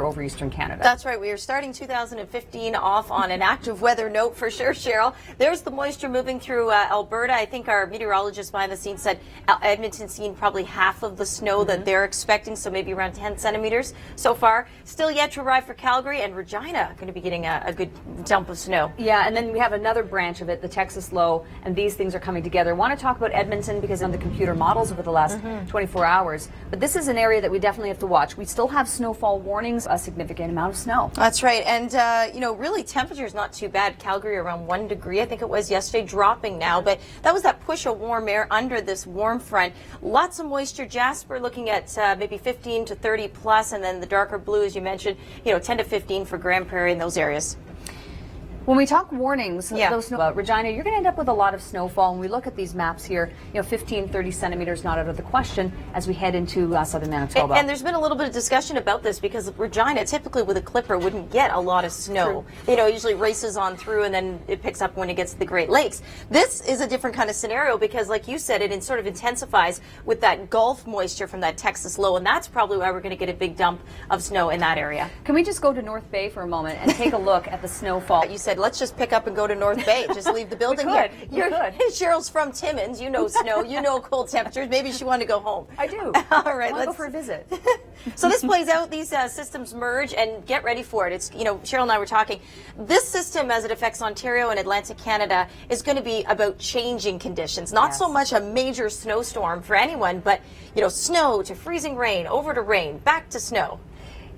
over eastern Canada. That's right. We are starting 2015 off on an active weather note for sure, Cheryl. There's the moisture moving through Alberta. I think our meteorologist behind the scenes said Edmonton's seen probably half of the snow that they're expecting, so maybe around 10 centimeters so far. Still yet to arrive for Calgary, and Regina going to be getting a good dump of snow. Yeah, and then we have another branch of it, the Texas low, and these things are coming together. I want to talk about Edmonton because on the computer models over the last 24 hours, but this is an area that we definitely have to watch. We still have snowfall warnings, a significant amount of snow. That's right, and you know, really temperature's not too bad. Calgary around 1 degree, I think it was yesterday, dropping now, but that was that push of warm air under this warm front. Lots of moisture. Jasper looking at maybe 15 to 30 plus, and then the darker blue, as you mentioned, you know, 10 to 15 for Grand Prairie in those areas. When we talk warnings, those Regina, you're going to end up with a lot of snowfall. When we look at these maps here, you know, 15, 30 centimeters not out of the question as we head into southern Manitoba. And there's been a little bit of discussion about this because Regina, typically with a clipper, wouldn't get a lot of snow. True. You know, it usually races on through and then it picks up when it gets to the Great Lakes. This is a different kind of scenario because, like you said, it sort of intensifies with that Gulf moisture from that Texas low, and that's probably why we're going to get a big dump of snow in that area. Can we just go to North Bay for a moment and take a look at the snowfall? You said, let's just pick up and go to North Bay. Just leave the building here. Cheryl's from Timmins. You know snow. You know cold temperatures. Maybe she wanted to go home. I do. All right, let's go for a visit. So this plays out. These systems merge, and get ready for it. It's, you know, Cheryl and I were talking. This system, as it affects Ontario and Atlantic Canada, is going to be about changing conditions. Not so much a major snowstorm for anyone, but, you know, snow to freezing rain, over to rain, back to snow.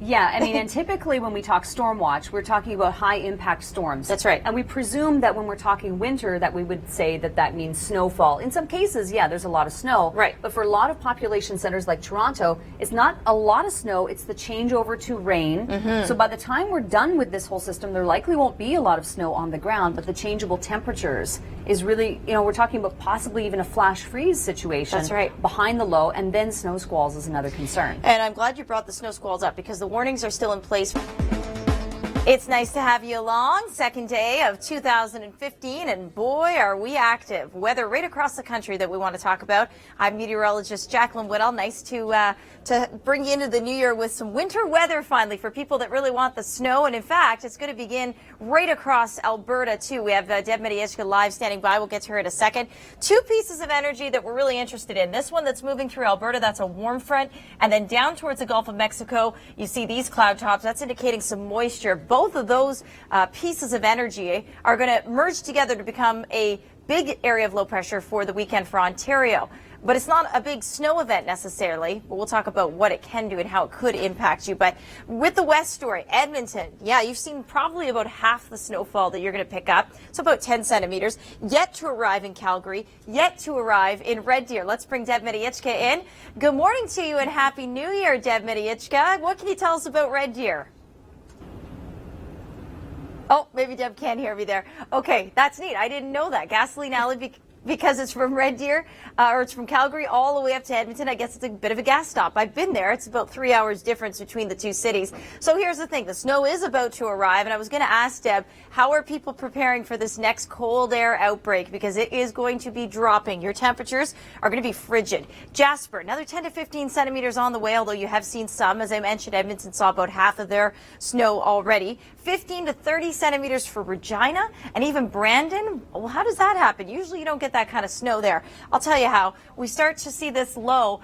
Yeah, I mean, and typically when we talk storm watch, we're talking about high impact storms. That's right. And we presume that when we're talking winter that we would say that that means snowfall. In some cases, yeah, there's a lot of snow. Right. But for a lot of population centers like Toronto, it's not a lot of snow, it's the changeover to rain. So by the time we're done with this whole system, there likely won't be a lot of snow on the ground, but the changeable temperatures is really, you know, we're talking about possibly even a flash freeze situation. That's right. Behind the low, and then snow squalls is another concern. And I'm glad you brought the snow squalls up because the warnings are still in place. It's nice to have you along. Second day of 2015, and boy, are we active. Weather right across the country that we want to talk about. I'm meteorologist Jaclyn Whittal. Nice to bring you into the new year with some winter weather finally for people that really want the snow. And in fact, it's going to begin right across Alberta too. We have Deb Mediichka live standing by. We'll get to her in a second. Two pieces of energy that we're really interested in. This one that's moving through Alberta, that's a warm front. And then down towards the Gulf of Mexico, you see these cloud tops. That's indicating some moisture. Both of those pieces of energy are going to merge together to become a big area of low pressure for the weekend for Ontario. But it's not a big snow event necessarily, but we'll talk about what it can do and how it could impact you. But with the west story, Edmonton, yeah, you've seen probably about half the snowfall that you're going to pick up, so about 10 centimeters, yet to arrive in Calgary, yet to arrive in Red Deer. Let's bring Deb Mediichka in. Good morning to you and Happy New Year, Deb Mediichka. What can you tell us about Red Deer? Oh, maybe Deb can't hear me there. Okay, that's neat. I didn't know that. Gasoline Alley, because it's from Red Deer, or it's from Calgary all the way up to Edmonton. I guess it's a bit of a gas stop. I've been there. It's about 3 hours difference between the two cities. So here's the thing. The snow is about to arrive, and I was going to ask Deb, how are people preparing for this next cold air outbreak? Because it is going to be dropping. Your temperatures are going to be frigid. Jasper, another 10 to 15 centimeters on the way, although you have seen some. As I mentioned, Edmonton saw about half of their snow already. 15 to 30 centimeters for Regina, and even Brandon. Well, how does that happen? Usually you don't get that kind of snow there. I'll tell you how. We start to see this low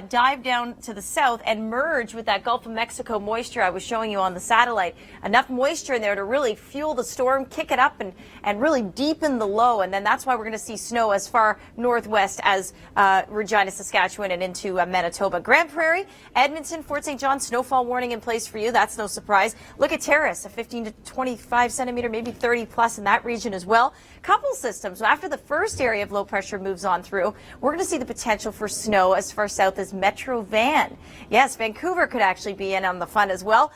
dive down to the south and merge with that Gulf of Mexico moisture I was showing you on the satellite. Enough moisture in there to really fuel the storm, kick it up, and really deepen the low. And then that's why we're going to see snow as far northwest as Regina, Saskatchewan, and into Manitoba. Grand Prairie, Edmonton, Fort St. John, snowfall warning in place for you. That's no surprise. Look at Terrace, a 15 to 25 centimeter, maybe 30 plus in that region as well. Couple systems. So after the first area of low pressure moves on through, we're going to see the potential for snow as far south as Metro Van. Yes, Vancouver could actually be in on the fun as well.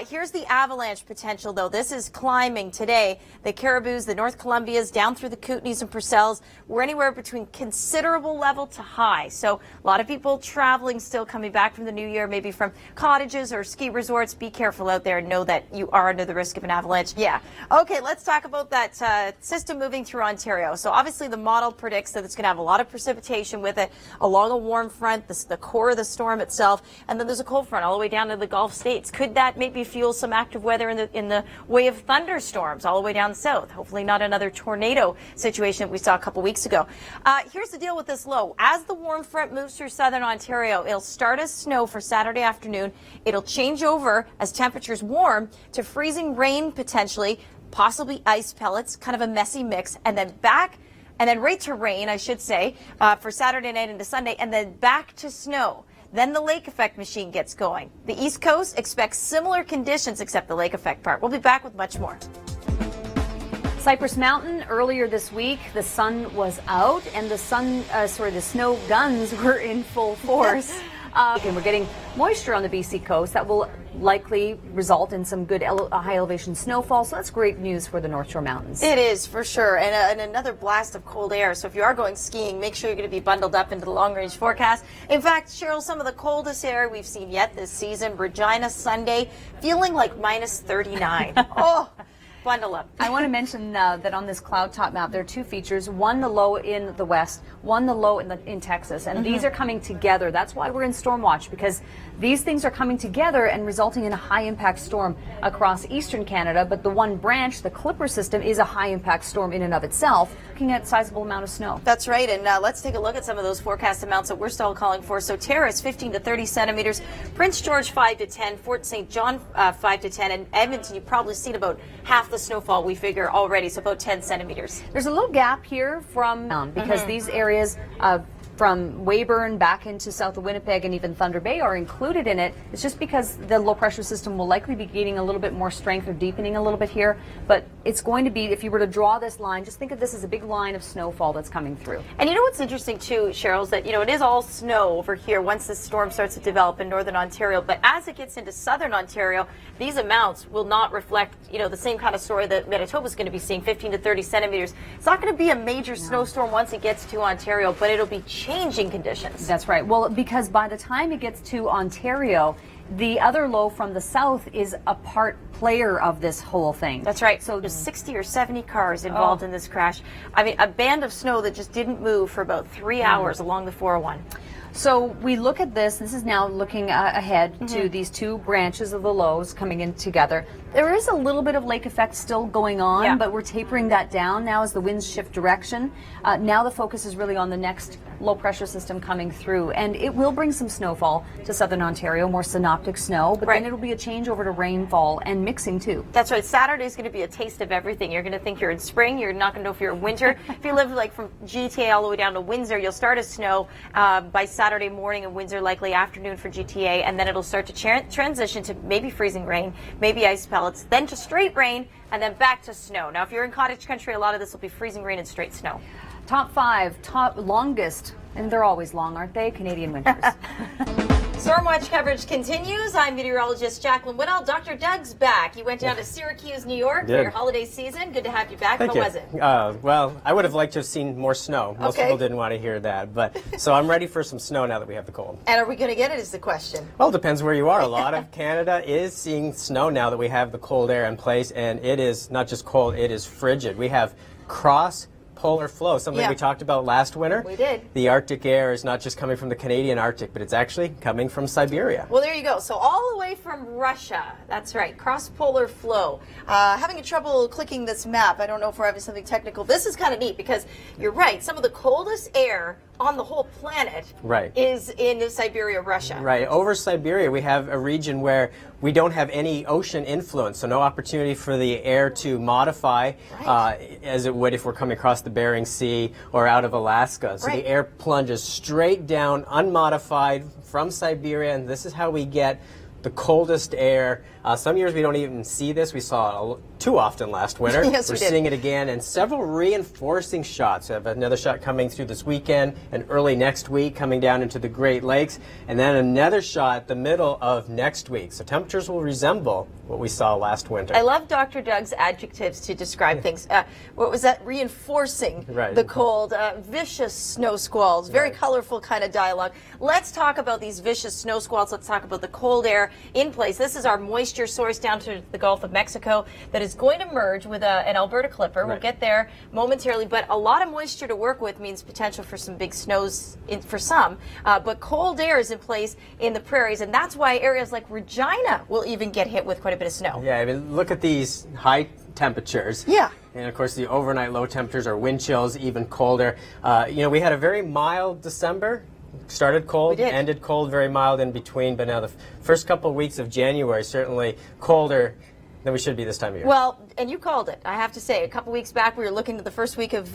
Here's the avalanche potential, though. This is climbing today. The Caribous, the North Columbias, down through the Kootenays and Purcells. We're anywhere between considerable level to high. So a lot of people traveling still coming back from the new year, maybe from cottages or ski resorts. Be careful out there and know that you are under the risk of an avalanche. Yeah. Okay, let's talk about that system moving through Ontario. So obviously the model model predicts that it's going to have a lot of precipitation with it along a warm front, the core of the storm itself, and then there's a cold front all the way down to the Gulf states. Could that maybe fuel some active weather in the way of thunderstorms all the way down south? Hopefully not another tornado situation that we saw a couple weeks ago. Here's the deal with this low. As the warm front moves through southern Ontario, it'll start as snow for Saturday afternoon. It'll change over as temperatures warm to freezing rain potentially, possibly ice pellets, kind of a messy mix, and then right to rain, I should say, for Saturday night into Sunday, and then back to snow. Then the lake effect machine gets going. The East Coast expects similar conditions except the lake effect part. We'll be back with much more. Cypress Mountain, earlier this week, the sun was out and the snow guns were in full force. And we're getting moisture on the BC coast that will likely result in some good high elevation snowfall. So that's great news for the North Shore Mountains. It is, for sure. And another blast of cold air. So if you are going skiing, make sure you're going to be bundled up into the long range forecast. In fact, Cheryl, some of the coldest air we've seen yet this season. Regina Sunday, feeling like minus 39. Oh. Bundle up. I want to mention that on this cloud top map, there are two features. One, the low in the west, one, the low in Texas. And these are coming together. That's why we're in storm watch, because these things are coming together and resulting in a high impact storm across eastern Canada. But the one branch, the Clipper system, is a high impact storm in and of itself, looking at a sizable amount of snow. That's right. And let's take a look at some of those forecast amounts that we're still calling for. So Terrace, 15 to 30 centimeters. Prince George, 5 to 10. Fort St. John, 5 to 10. And Edmonton, you've probably seen about half the snowfall we figure already, so about 10 centimeters. There's a little gap here from because these areas from Weyburn back into south of Winnipeg and even Thunder Bay are included in it. It's just because the low pressure system will likely be gaining a little bit more strength or deepening a little bit here. But it's going to be, if you were to draw this line, just think of this as a big line of snowfall that's coming through. And you know what's interesting too, Cheryl, is that, it is all snow over here once this storm starts to develop in northern Ontario. But as it gets into southern Ontario, these amounts will not reflect, the same kind of story that Manitoba is going to be seeing, 15 to 30 centimeters. It's not going to be a major snowstorm once it gets to Ontario, but it'll be changing conditions. That's right. Well, because by the time it gets to Ontario, the other low from the south is a part player of this whole thing. That's right. So there's 60 or 70 cars involved in this crash. I mean, a band of snow that just didn't move for about 3 hours along the 401. So we look at this is now looking ahead to these two branches of the lows coming in together. There is a little bit of lake effect still going on, but we're tapering that down now as the winds shift direction. Now the focus is really on the next low pressure system coming through, and it will bring some snowfall to southern Ontario, more synoptic snow, but then it'll be a change over to rainfall and mixing too. That's right. Saturday's going to be a taste of everything. You're going to think you're in spring. You're not going to know if you're in winter. If you live like from GTA all the way down to Windsor, you'll start as snow by Saturday morning in Windsor, likely afternoon for GTA, and then it'll start to transition to maybe freezing rain, maybe ice pellets, then to straight rain, and then back to snow. Now, if you're in cottage country, a lot of this will be freezing rain and straight snow. Top 5, longest, and they're always long, aren't they? Canadian winters. Stormwatch coverage continues. I'm meteorologist Jaclyn Whittal. Dr. Doug's back. You went down to Syracuse, New York for your holiday season. Good to have you back. Thank How you. was it? Well, I would have liked to have seen more snow. Most people didn't want to hear that. But so I'm ready for some snow now that we have the cold. And are we going to get it is the question. Well, it depends where you are. A lot of Canada is seeing snow now that we have the cold air in place. And it is not just cold, it is frigid. We have cross-polar flow, something we talked about last winter. We did. The Arctic air is not just coming from the Canadian Arctic, but it's actually coming from Siberia. Well, there you go. So all the way from Russia. That's right. Cross-polar flow. Having trouble clicking this map. I don't know if we're having something technical. This is kind of neat because you're right. Some of the coldest air on the whole planet is in Siberia, Russia. Right. Over Siberia, we have a region where we don't have any ocean influence, so no opportunity for the air to modify as it would if we're coming across the Bering Sea or out of Alaska. So the air plunges straight down, unmodified from Siberia, and this is how we get the coldest air. Some years we don't even see this. We saw it too often last winter. Yes, we're seeing it again, and several reinforcing shots. We have another shot coming through this weekend and early next week coming down into the Great Lakes, and then another shot the middle of next week. So temperatures will resemble what we saw last winter. I love Dr. Doug's adjectives to describe things. What was that? Reinforcing the cold, vicious snow squalls, very colorful kind of dialogue. Let's talk about these vicious snow squalls. Let's talk about the cold air. there in place. This is our moisture source down to the Gulf of Mexico that is going to merge with an Alberta clipper. We'll get there momentarily, but a lot of moisture to work with means potential for some big snows for some, but cold air is in place in the prairies, and that's why areas like Regina will even get hit with quite a bit of snow. Yeah, I mean, look at these high temperatures. Yeah. And of course, the overnight low temperatures are wind chills, even colder. We had a very mild December. Started cold, ended cold, very mild in between. But now the first couple of weeks of January, certainly colder than we should be this time of year. Well, and you called it, I have to say. A couple weeks back, we were looking at the first week of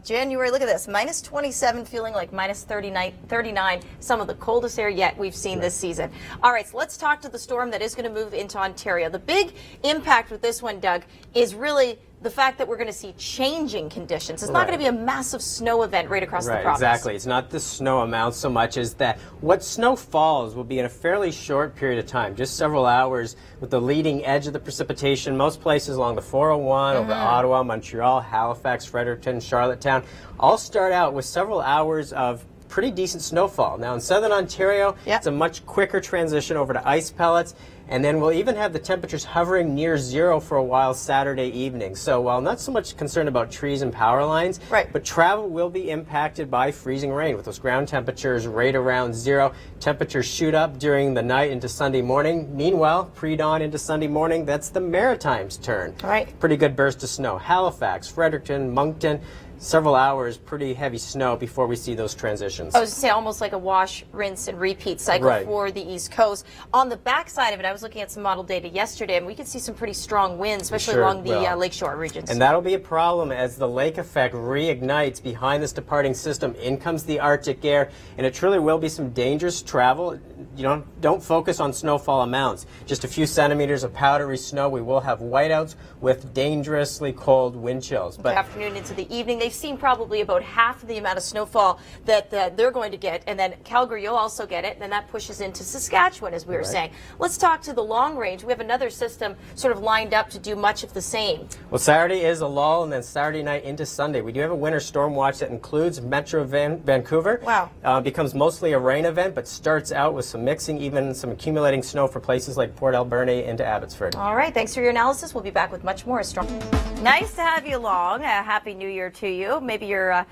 January. Look at this, minus 27, feeling like minus 39, some of the coldest air yet we've seen this season. All right, so let's talk to the storm that is going to move into Ontario. The big impact with this one, Doug, is really the fact that we're going to see changing conditions. It's not going to be a massive snow event right across the province. Exactly. It's not the snow amount so much as that what snow falls will be in a fairly short period of time, just several hours, with the leading edge of the precipitation. Most places along the 401, over Ottawa, Montreal, Halifax, Fredericton, Charlottetown, all start out with several hours of pretty decent snowfall. Now in southern Ontario, it's a much quicker transition over to ice pellets. And then we'll even have the temperatures hovering near zero for a while Saturday evening. So while not so much concerned about trees and power lines, but travel will be impacted by freezing rain with those ground temperatures right around zero. Temperatures shoot up during the night into Sunday morning. Meanwhile, pre-dawn into Sunday morning, that's the Maritimes' turn. Pretty good burst of snow. Halifax, Fredericton, Moncton, several hours, pretty heavy snow before we see those transitions. I was going to say almost like a wash, rinse, and repeat cycle for the East Coast. On the backside of it, I was looking at some model data yesterday, and we could see some pretty strong winds, especially along the lakeshore regions. And that'll be a problem as the lake effect reignites behind this departing system. In comes the Arctic air, and it truly will be some dangerous travel. Don't focus on snowfall amounts. Just a few centimeters of powdery snow. We will have whiteouts with dangerously cold wind chills. But afternoon into the evening, they've seen probably about half of the amount of snowfall that they're going to get, and then Calgary, you'll also get it, and then that pushes into Saskatchewan, as we were saying. Let's talk to the long range. We have another system sort of lined up to do much of the same. Well, Saturday is a lull, and then Saturday night into Sunday. We do have a winter storm watch that includes Metro Vancouver. Wow. Becomes mostly a rain event, but starts out with some mixing, even some accumulating snow for places like Port Alberni into Abbotsford. All right, thanks for your analysis. We'll be back with much more. Nice to have you along. Happy New Year to you. Maybe you're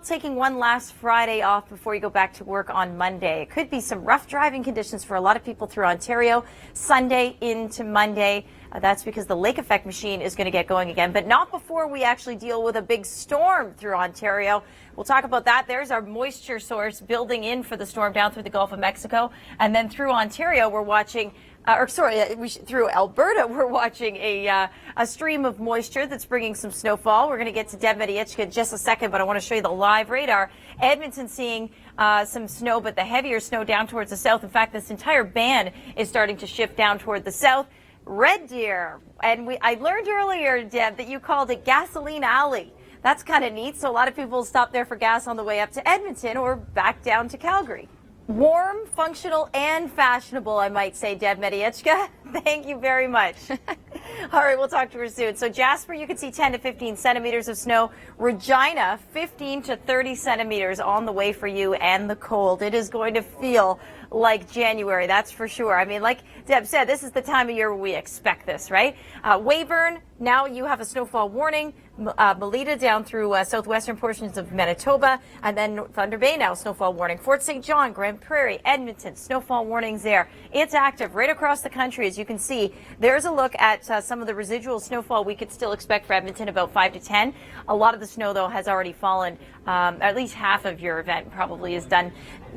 taking one last Friday off before you go back to work on Monday. It could be some rough driving conditions for a lot of people through Ontario, Sunday into Monday. That's because the lake effect machine is going to get going again, but not before we actually deal with a big storm through Ontario. We'll talk about that. There's our moisture source building in for the storm down through the Gulf of Mexico. And then through Ontario, we're watching through Alberta, we're watching a stream of moisture that's bringing some snowfall. We're going to get to Deb Mediechka in just a second, but I want to show you the live radar. Edmonton seeing some snow, but the heavier snow down towards the south. In fact, this entire band is starting to shift down toward the south. Red Deer, and I learned earlier, Deb, that you called it Gasoline Alley. That's kind of neat. So a lot of people stop there for gas on the way up to Edmonton or back down to Calgary. Warm, functional, and fashionable, I might say, Deb Mediechka. Thank you very much. All right, we'll talk to her soon. So Jasper, you can see 10 to 15 centimeters of snow. Regina, 15 to 30 centimeters on the way for you, and the cold. It is going to feel like January, that's for sure. I mean, like Deb said, this is the time of year where we expect this, right? Weyburn, now you have a snowfall warning. Melita down through southwestern portions of Manitoba, and then Thunder Bay now snowfall warning. Fort St. John, Grand Prairie, Edmonton, snowfall warnings there. It's active right across the country, as you can see. There's a look at some of the residual snowfall we could still expect for Edmonton, about 5 to 10. A lot of the snow, though, has already fallen. At least half of your event probably is done.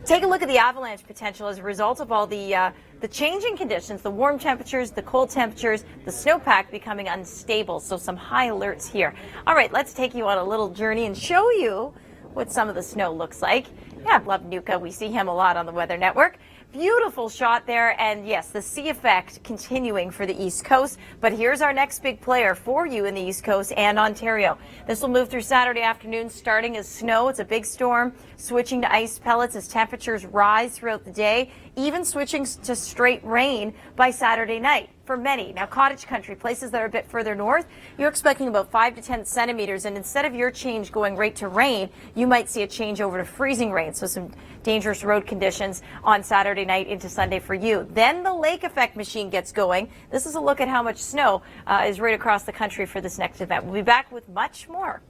Take a look at the avalanche potential as a result of all the changing conditions, the warm temperatures, the cold temperatures, the snowpack becoming unstable. So some high alerts here. All right, let's take you on a little journey and show you what some of the snow looks like. Yeah, love Nuka. We see him a lot on the Weather Network. Beautiful shot there, and yes, the sea effect continuing for the East Coast. But here's our next big player for you in the East Coast and Ontario. This will move through Saturday afternoon, starting as snow. It's a big storm, switching to ice pellets as temperatures rise throughout the day, even switching to straight rain by Saturday night. for many. Now, cottage country, places that are a bit further north, you're expecting about 5 to 10 centimeters. And instead of your change going right to rain, you might see a change over to freezing rain. So some dangerous road conditions on Saturday night into Sunday for you. Then the lake effect machine gets going. This is a look at how much snow is right across the country for this next event. We'll be back with much more.